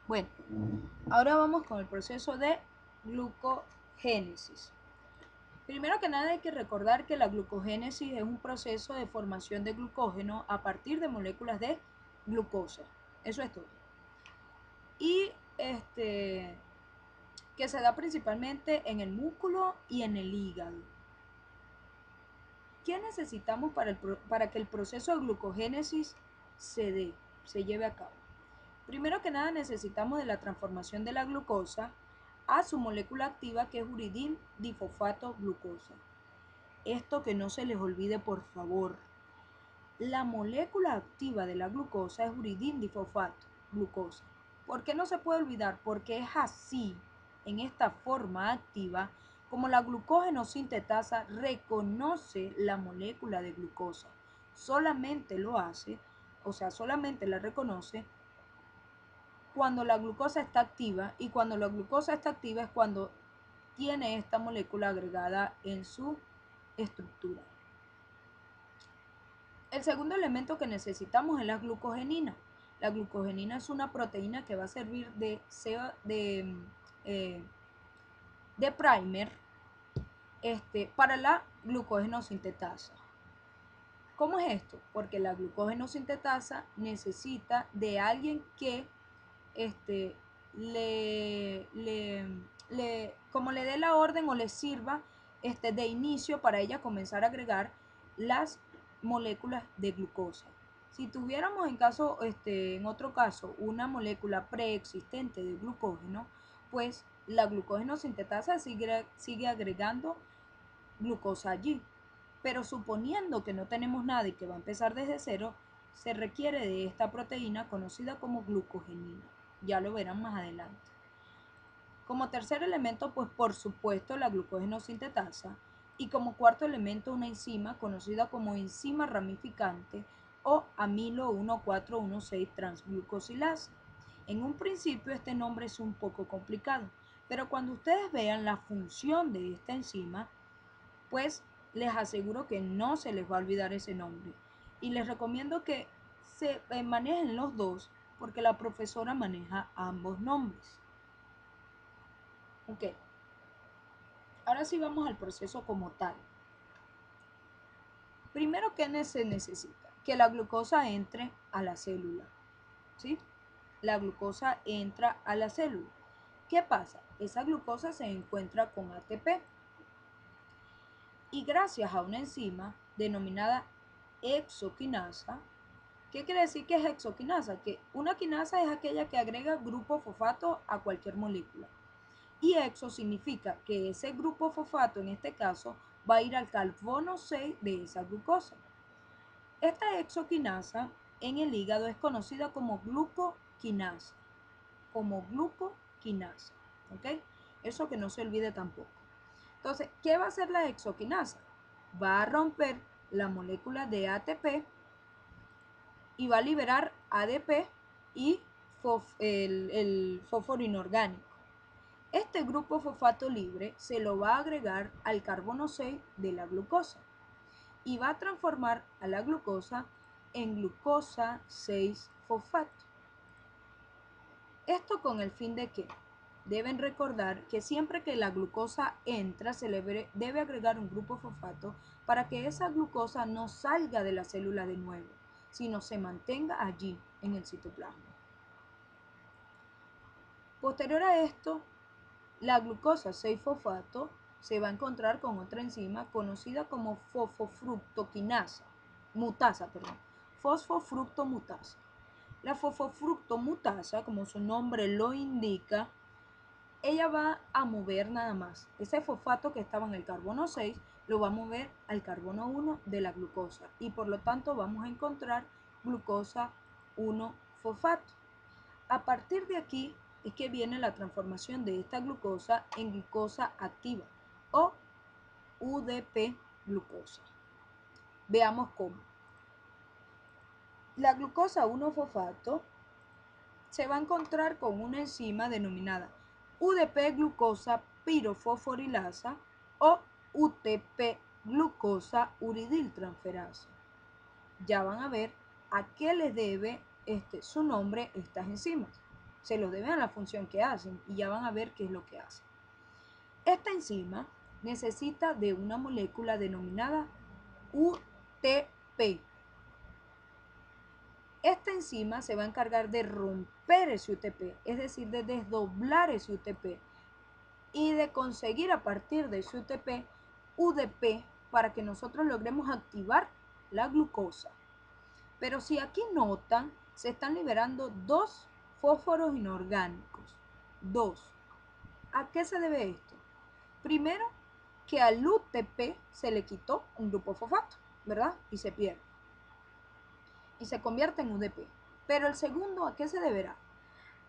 Bueno, ahora vamos con el proceso de glucogénesis. Primero que nada hay que recordar que la glucogénesis es un proceso de formación de glucógeno a partir de moléculas de glucosa. Eso es todo. Y que se da principalmente en el músculo y en el hígado. ¿Qué necesitamos para que el proceso de glucogénesis se lleve a cabo? Primero que nada necesitamos de la transformación de la glucosa a su molécula activa, que es uridil difosfato glucosa. Esto que no se les olvide, por favor. La molécula activa de la glucosa es uridil difosfato glucosa. ¿Por qué no se puede olvidar? Porque es así, en esta forma activa, como la glucógeno sintetasa reconoce la molécula de glucosa. Solamente lo hace, o sea, solamente la reconoce cuando la glucosa está activa, y cuando la glucosa está activa es cuando tiene esta molécula agregada en su estructura. El segundo elemento que necesitamos es la glucogenina. La glucogenina es una proteína que va a servir de primer para la glucógeno sintetasa. ¿Cómo es esto? Porque la glucógeno sintetasa necesita de alguien que como le dé la orden o le sirva de inicio para ella comenzar a agregar las moléculas de glucosa. Si tuviéramos en otro caso una molécula preexistente de glucógeno, pues la glucógeno sintetasa sigue agregando glucosa allí. Pero suponiendo que no tenemos nada y que va a empezar desde cero, se requiere de esta proteína conocida como glucogenina. Ya lo verán más adelante. Como tercer elemento, pues por supuesto la glucógeno sintetasa. Y como cuarto elemento, una enzima conocida como enzima ramificante o amilo 1416 transglucosilasa. En un principio este nombre es un poco complicado, pero cuando ustedes vean la función de esta enzima, pues les aseguro que no se les va a olvidar ese nombre. Y les recomiendo que se manejen los dos, porque la profesora maneja ambos nombres. Ok, ahora sí vamos al proceso como tal. Primero, ¿qué se necesita? Que la glucosa entre a la célula. ¿Sí? La glucosa entra a la célula. ¿Qué pasa? Esa glucosa se encuentra con ATP. Y gracias a una enzima denominada exoquinasa. ¿Qué quiere decir que es exoquinasa? Que una quinasa es aquella que agrega grupo fosfato a cualquier molécula. Y exo significa que ese grupo fosfato, en este caso, va a ir al carbono 6 de esa glucosa. Esta exoquinasa en el hígado es conocida como glucoquinasa. Como glucoquinasa. ¿Ok? Eso que no se olvide tampoco. Entonces, ¿qué va a hacer la exoquinasa? Va a romper la molécula de ATP y va a liberar ADP y el fósforo inorgánico. Este grupo fosfato libre se lo va a agregar al carbono 6 de la glucosa y va a transformar a la glucosa en glucosa 6-fosfato. Esto con el fin de que deben recordar que siempre que la glucosa entra se le debe agregar un grupo fosfato para que esa glucosa no salga de la célula de nuevo, sino se mantenga allí en el citoplasma. Posterior a esto, la glucosa 6-fosfato se va a encontrar con otra enzima conocida como fosfofructomutasa. La fosfofructomutasa, como su nombre lo indica, ella va a mover nada más. Ese fosfato que estaba en el carbono 6 lo va a mover al carbono 1 de la glucosa y por lo tanto vamos a encontrar glucosa 1-fosfato. A partir de aquí es que viene la transformación de esta glucosa en glucosa activa o UDP glucosa. Veamos cómo. La glucosa 1-fosfato se va a encontrar con una enzima denominada UDP glucosa pirofosforilasa o UTP glucosa uridiltransferasa. Ya van a ver a qué les debe su nombre estas enzimas. Se lo deben a la función que hacen y ya van a ver qué es lo que hacen. Esta enzima necesita de una molécula denominada UTP. Esta enzima se va a encargar de romper ese UTP, es decir, de desdoblar ese UTP y de conseguir a partir de ese UTP UDP para que nosotros logremos activar la glucosa. Pero si aquí notan, se están liberando dos fósforos inorgánicos. Dos. ¿A qué se debe esto? Primero, que al UTP se le quitó un grupo fosfato, ¿verdad? Y se pierde. Y se convierte en UDP. Pero el segundo, ¿a qué se deberá?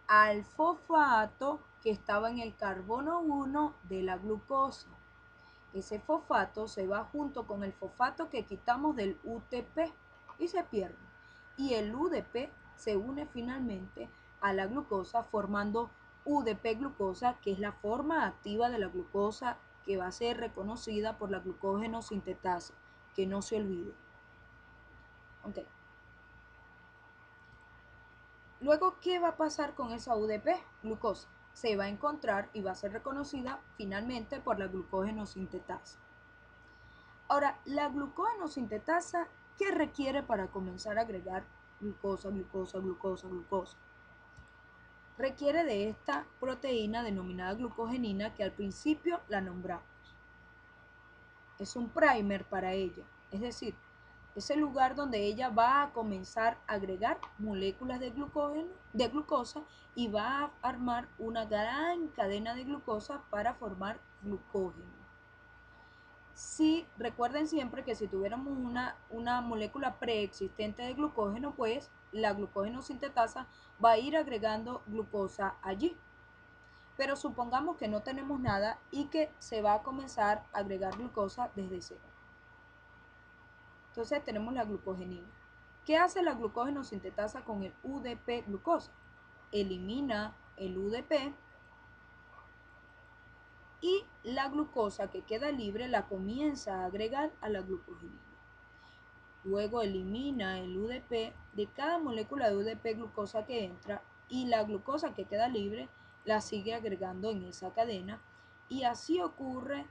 Al fosfato que estaba en el carbono 1 de la glucosa. Ese fosfato se va junto con el fosfato que quitamos del UTP y se pierde. Y el UDP se une finalmente a la glucosa formando UDP glucosa, que es la forma activa de la glucosa que va a ser reconocida por la glucógeno sintetasa, que no se olvide. Okay. Luego, ¿qué va a pasar con esa UDP glucosa? Se va a encontrar y va a ser reconocida finalmente por la glucógeno sintetasa. Ahora, la glucógeno sintetasa, ¿qué requiere para comenzar a agregar glucosa, glucosa, glucosa, glucosa? Requiere de esta proteína denominada glucogenina que al principio la nombramos. Es un primer para ella, es decir, es el lugar donde ella va a comenzar a agregar moléculas de glucosa y va a armar una gran cadena de glucosa para formar glucógeno. Si recuerden siempre que si tuviéramos una molécula preexistente de glucógeno, pues la glucógeno sintetasa va a ir agregando glucosa allí. Pero supongamos que no tenemos nada y que se va a comenzar a agregar glucosa desde cero. Entonces tenemos la glucogenina. ¿Qué hace la glucógeno sintetasa con el UDP glucosa? Elimina el UDP y la glucosa que queda libre la comienza a agregar a la glucogenina. Luego elimina el UDP de cada molécula de UDP glucosa que entra y la glucosa que queda libre la sigue agregando en esa cadena y así ocurre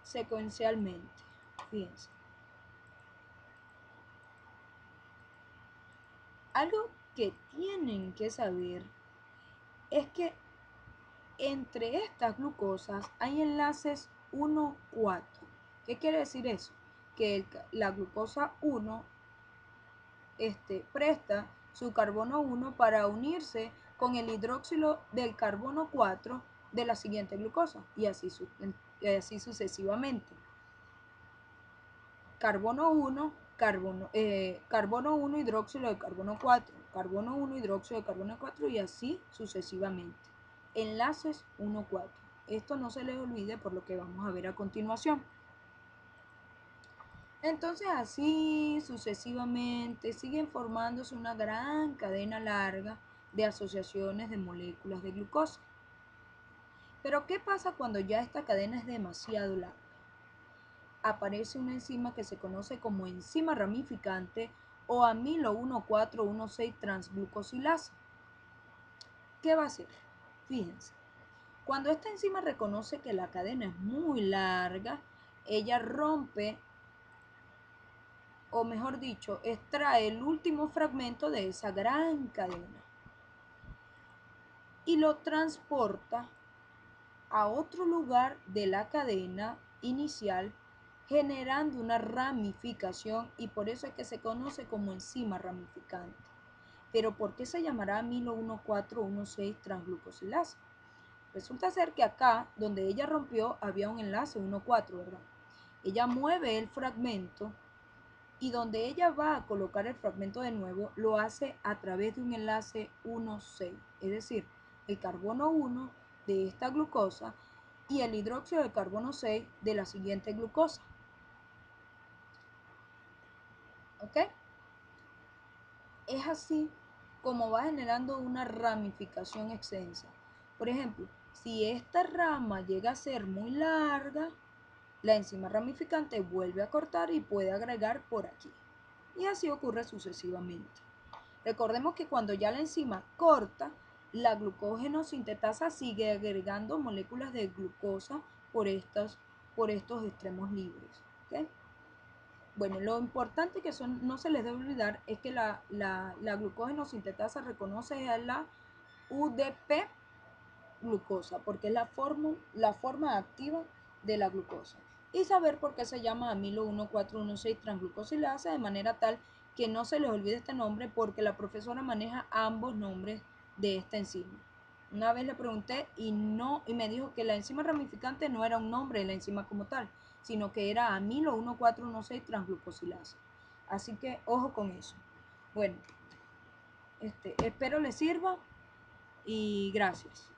secuencialmente. Fíjense. Algo que tienen que saber es que entre estas glucosas hay enlaces 1,4. ¿Qué quiere decir eso? Que la glucosa 1 presta su carbono 1 para unirse con el hidróxilo del carbono 4 de la siguiente glucosa y así sucesivamente. Carbono 1, carbono 1, hidróxido de carbono 4, carbono 1, hidróxido de carbono 4 y así sucesivamente. Enlaces 1,4. Esto no se les olvide por lo que vamos a ver a continuación. Entonces así sucesivamente siguen formándose una gran cadena larga de asociaciones de moléculas de glucosa. Pero ¿qué pasa cuando ya esta cadena es demasiado larga? Aparece una enzima que se conoce como enzima ramificante o amilo 1,4,1,6 transglucosilasa. ¿Qué va a hacer? Fíjense, cuando esta enzima reconoce que la cadena es muy larga, ella rompe, o mejor dicho, extrae el último fragmento de esa gran cadena y lo transporta a otro lugar de la cadena inicial, generando una ramificación y por eso es que se conoce como enzima ramificante. Pero ¿por qué se llamará amilo 1,4,1,6 transglucosilasa? Resulta ser que acá, donde ella rompió, había un enlace 1,4, ¿verdad? Ella mueve el fragmento y donde ella va a colocar el fragmento de nuevo, lo hace a través de un enlace 1,6, es decir, el carbono 1 de esta glucosa y el hidróxido de carbono 6 de la siguiente glucosa. ¿Ok? Es así como va generando una ramificación extensa. Por ejemplo, si esta rama llega a ser muy larga, la enzima ramificante vuelve a cortar y puede agregar por aquí. y así ocurre sucesivamente. Recordemos que cuando ya la enzima corta, la glucógeno sintetasa sigue agregando moléculas de glucosa por estos extremos libres. ¿Okay? Bueno, lo importante que no se les debe olvidar es que la glucógeno sintetasa reconoce a la UDP glucosa, porque es la forma activa de la glucosa. Y saber por qué se llama amilo 1416 transglucosilasa, de manera tal que no se les olvide este nombre, porque la profesora maneja ambos nombres de esta enzima. Una vez le pregunté y me dijo que la enzima ramificante no era un nombre de la enzima como tal, sino que era amilo 1416 transglucosilasa. Así que ojo con eso. Bueno, espero les sirva y gracias.